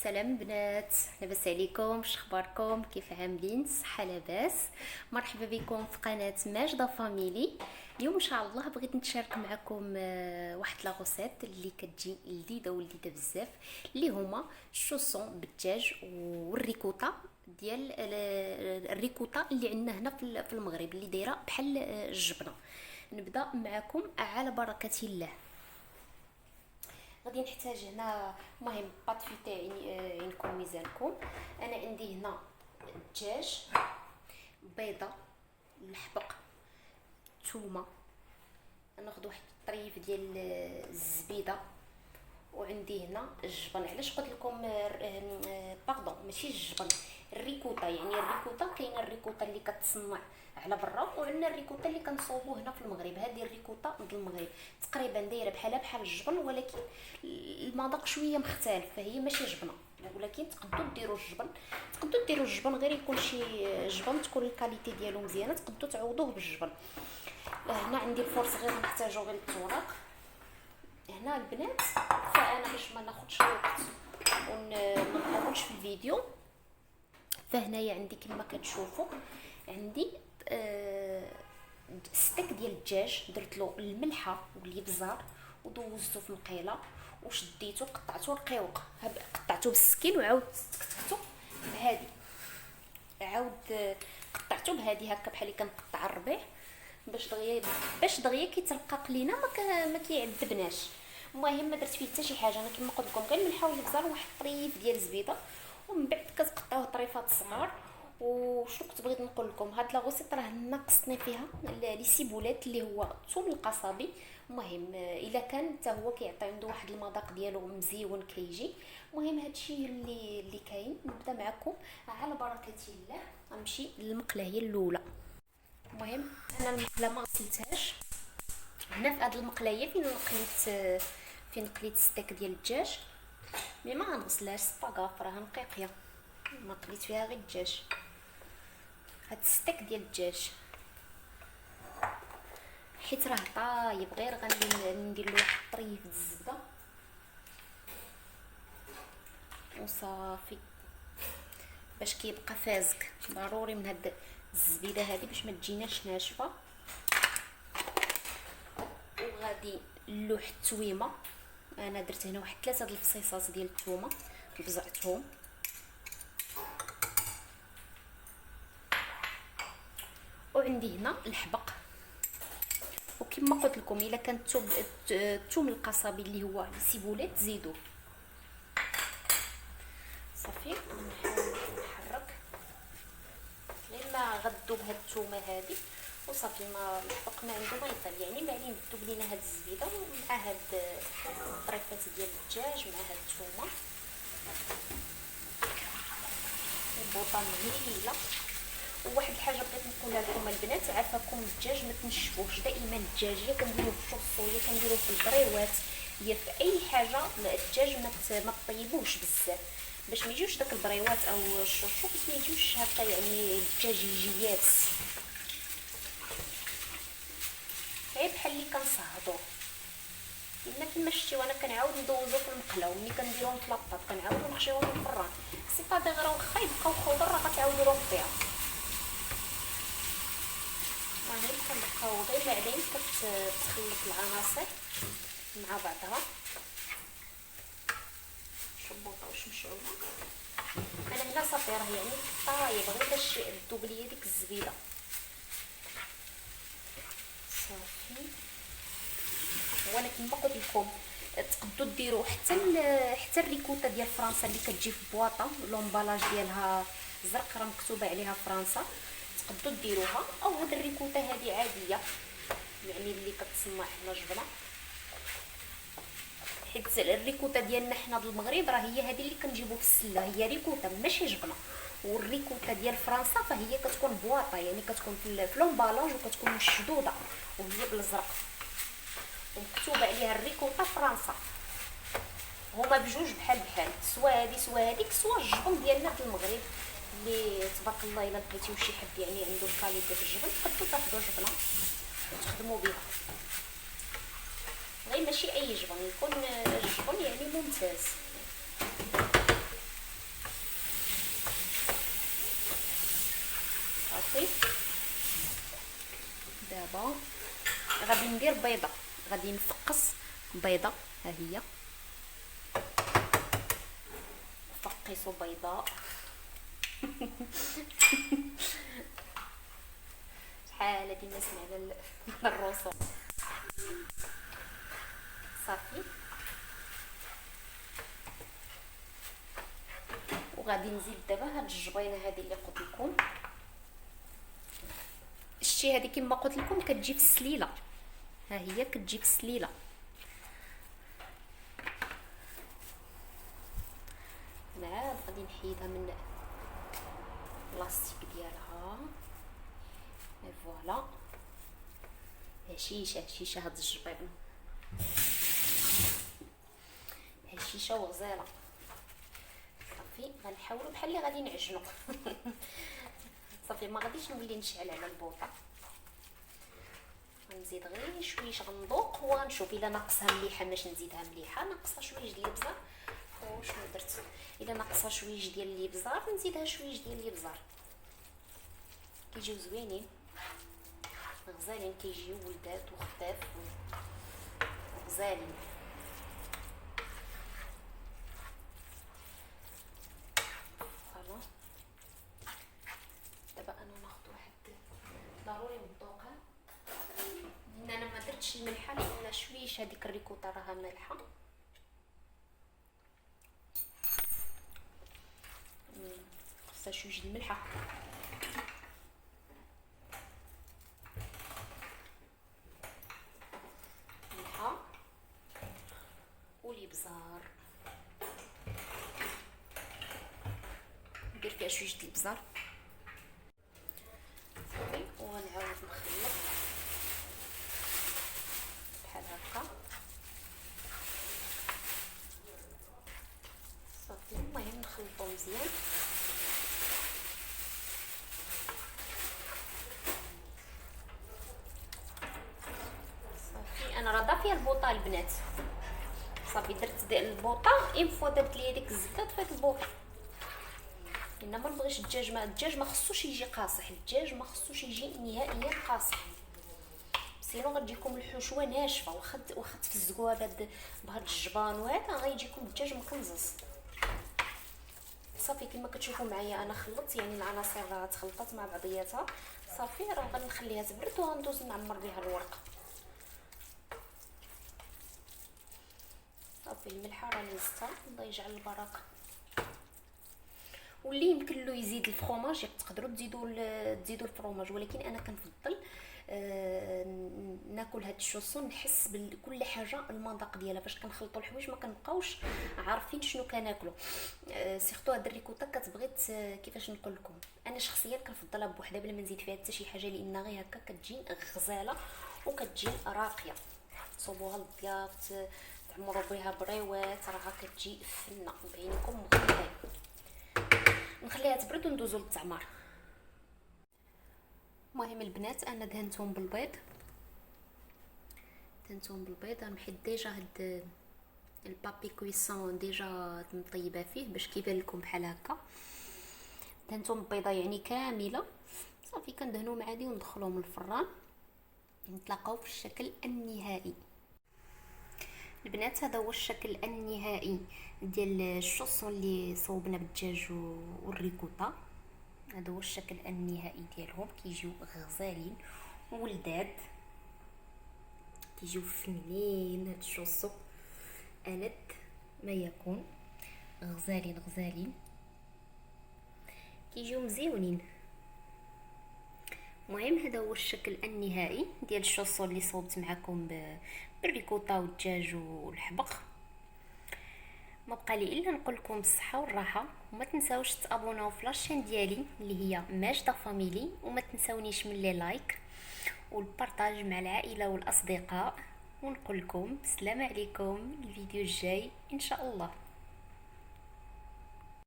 سلام بنات، لاباس عليكم؟ واش اخباركم؟ كيف عاملين؟ صحه لاباس؟ مرحبا بكم في قناه ماجده فاميلي. اليوم ان شاء الله بغيت نتشارك معكم واحد لاغوسيت اللي كتجي لذيذه ولذيذه بزاف، اللي هما الشوسون بالدجاج والريكوتا ديال الريكوتا اللي عندنا هنا في المغرب، اللي دايره بحال الجبنه. نبدا معكم على بركه الله. غادي نحتاج هنا المهم باطفي تاعي ينكم ميزانكم. انا عندي هنا الدجاج، بيضه، الحبق، ثومه، ناخذ واحد الطريف ديال الزبيده، وعندي هنا الجبن. علاش قلت لكم باردون ماشي الجبن، الريكوتا. يعني الريكوتا كاينه الريكوتا اللي كتصنع على برا، وعندنا الريكوتا اللي كنصوبوه هنا في المغرب. هذه الريكوتا من المغرب تقريبا دايره بحال الجبن، ولكن المذاق شويه مختلف، فهي ماشي جبنه. ولكن تقدروا ديروا الجبن غير يكون شي جبن تكون الكاليتي ديالو مزيانه، تقدروا تعوضوه بالجبن. هنا عندي الفرص غير نحتاجو غير التوراق. هنا البنات، فانا باش ما ناخذش الوقت وما نطولش في الفيديو، فهنايا عندي كما كتشوفوا عندي ستيك ديال الدجاج. درت له الملحه والابزار ودوزته في مقيله وشديته، قطعته رقيق، قطعته بالسكين وعاود تكتكته بهادي، عاود قطعته بهادي هكا بحال اللي كنقطع الربيع، باش دغيا كيترقق لينا ما كيعذبناش. المهم ما درت فيه حتى شي حاجه، انا كما قلت لكم غير الملحه والابزار وواحد الطريف ديال الزبيده، ومن بعد كتقطعوه طريفات صغار. وشنو كنت بغيت نقول لكم، هاد لاغوسيط راه ناقصني فيها لي سيبولات اللي هو الثوم القصبي. المهم الا كان حتى هو كيعطي عنده واحد المذاق ديالو مزيون كيجي. المهم هادشي اللي كاين. نبدا معكم على بركه الله. غنمشي للمقله الاولى. المهم انا المقله ما غسلتهاش. هنا في هاد المقلايه فين قليت ستيك ديال الدجاج، مي ما غنغسلهاش سباغاف، راها نقيقيه، ما قليت فيها غير الدجاج. هاد ستيك ديال الدجاج حيت راه طايب، غير غندير له واحد الطريف د الزبده وصافي، باش كيبقى فازك. ضروري من هاد الزبيده هذه باش ما تجيناش ناشفه. وغادي نلوح التويمه. انا درت هنا واحد 3 د الفصيصات ديال الثومه بزعتهم. وعندي هنا الحبق، وكما قلت لكم الا كان الثوم القصبي اللي هو السيبولات زيدوه. صافي نحاول نحرك غير ما غدوب هاد الثومه هذه وصافي. ما الحبق ما عنده ما يطيب، يعني ما عليه ندوب لينا هاد الزبيده مع هاد الطريفات ديال الدجاج مع هاد الثومه. البوطه مهيله. وواحد الحاجه بغيت نقولها لكم البنات، عافاكم الدجاج ما تنشفوش. دائما الدجاج يا كنديروه في الشوصو يا كنديروه في البريوات يا في اي حاجه، الدجاج ما تطيبوش بزاف باش ما يجيوش داك البريوات او الشوشو، باش ما يجيوش هكا يعني الدجاج يجي يابس، غير بحال اللي كنصهدوه. لما كما شفتي وانا كنعاود ندوزو في المقله، وملي كنديرهم في لاباط كنعاودو نحشيوهم في الفران. سي با دي غير واخا يبقاو خضر راه غتعاودو لهم فيها. المهم كنبقاو غير بعدين كتخلط العناصر مع بعضها. شبوطه واش مشعوله. انا هنا صافي راه يعني طايب، غير باش تذوب ليا ديك الزبيده. صافي. وانا كما قلت لكم تقدروا ديروا حتى الريكوتا ديال فرنسا اللي كتجي في بواطه، لومبالاج ديالها زرق راه مكتوبه عليها فرنسا، تقدروا ديروها. او هاد الريكوتا هذه عاديه يعني اللي كتصنع هنا جبنه، حيت الريكوتا ديالنا حنا بالمغرب راه هي هذه اللي كنجيبو في السله، هي ريكوتا ماشي جبنه. والريكوتا ديال فرنسا فهي كتكون بواطه، يعني كتكون في لومبالاج وكتكون مشدوده وهي بالزرق ومكتوب عليها الريكوتا فرنسا. هما بجوج بحال سوا هادي سوا هاديك، سوا الجبن ديالنا في المغرب اللي تبارك الله الا لقيتيو شي حد يعني عنده الكاليتي في الجبن تقدروا تاخذوا جبنه وتخدموا بها. غير ماشي اي جبن، يكون الجبن يعني ممتاز. صافي. دابا غادي ندير بيضه، غادي نفقص بيضه، ها هي فقيسوا بيضه. شحال هادي ما سمعنا الرسوم. صافي، وغادي نزيد دابا هاد الجبينه هذه اللي قلت لكم. شتي هذه كما قلت لكم كتجي في السليله، ها هي كتجي في السليله. انا عاد غادي نحيدها من البلاستيك ديالها. اي فوالا، هشيشه هاد الجبينه، هشيشه وغزاله. صافي غنحاولوا بحال اللي غادي نعجنوا. صافي ما غاديش نولي نشعل على البوطه، غنزيد غير شويش، غنذوق وغنشوف الا ناقصها مليحه باش نزيدها مليحه، ناقصها شويش ديال الابزار. وشنو درت؟ الا ناقصها شويش ديال الابزار نزيدها شويش ديال الابزار، كيجيو زوينين غزالين، كيجيو ولدات وخفاف غزالين. فوالا، دابا انا ناخذ واحد ضروري مذوقه، لان انا ما درتش الملحه لان شويش هذيك الريكوطه راها مالحه. خصها شويش الملحه. ملحه والابزار، ندير فيها شويش د الابزار. صافي، وغنعاود نخلط بحال هكا. صافي، المهم نخلطو مزيان. صافي، انا راه ضافيه البوطه البنات. صافي درت البوطه اون فوا درت ليا ديك الزبده طفيت البوطه، لان ما نبغيش الدجاج ما خصوش يجي قاصح، الدجاج ما خصوش يجي نهائيا قاصح، سينو غتجيكم الحشوه ناشفه، واخا تفزقوها بهاد الجبان وهذا غيجيكم الدجاج مقنزص. صافي كما كتشوفوا معايا انا خلطت، يعني العناصر راه تخلطات مع بعضياتها. صافي راه غنخليها تبرد وغندوز نعمر بها الورقه. صافي الملحه راه نزتها، الله يجعل البركه. واللي يمكن له يزيد الفرomاج تقدروا تزيدوا الفرomاج، ولكن انا كنفضل ناكل هاد الشوسون نحس بكل حاجه المذاق ديالها. فاش كنخلطوا الحوايج ما كنبقاوش عارفين شنو كناكلوا. سيرتو هاد الريكوتا كتبغي كيفاش نقول لكم، انا شخصيا كنفضلها بوحدها بلا ما نزيد فيها حتى شي حاجه، لان غير هكا كتجي غزاله وكتجي راقيه. تصوبوها للضياف، تعمروا بها بريوات، راها كتجي فنه بعينكم مخليه. نخليها تبرد وندوزو للتعمار. المهم البنات انا دهنتهم بالبيض، غنحيد ديجا هاد البابي كويسون ديجا مطيبه فيه باش كيبان لكم بحال هكا. دهنتهم بيضه يعني كامله. صافي كندهنوهم عادي وندخلوهم للفران، نتلاقاو في الشكل النهائي. البنات هذا هو الشكل النهائي ديال الشوسون اللي صوبنا بالدجاج والريكوتا. هذا هو الشكل النهائي ديالهم، كيجيو غزالين ولداد، كيجيو فنين. هاد الشوسو ألد ما يكون، غزالين كيجيو مزيونين. المهم هذا هو الشكل النهائي ديال الشوسو اللي صوبت معكم بالريكوتا والدجاج والحبق. ما بقى لي الا نقول لكم بالصحه والراحه، وما تنساوش تابوناو في لاشين ديالي اللي هي ماجده فاميلي، وما تنساونيش من لي لايك والبارطاج مع العائله والاصدقاء، ونقول لكم السلام عليكم الفيديو الجاي ان شاء الله.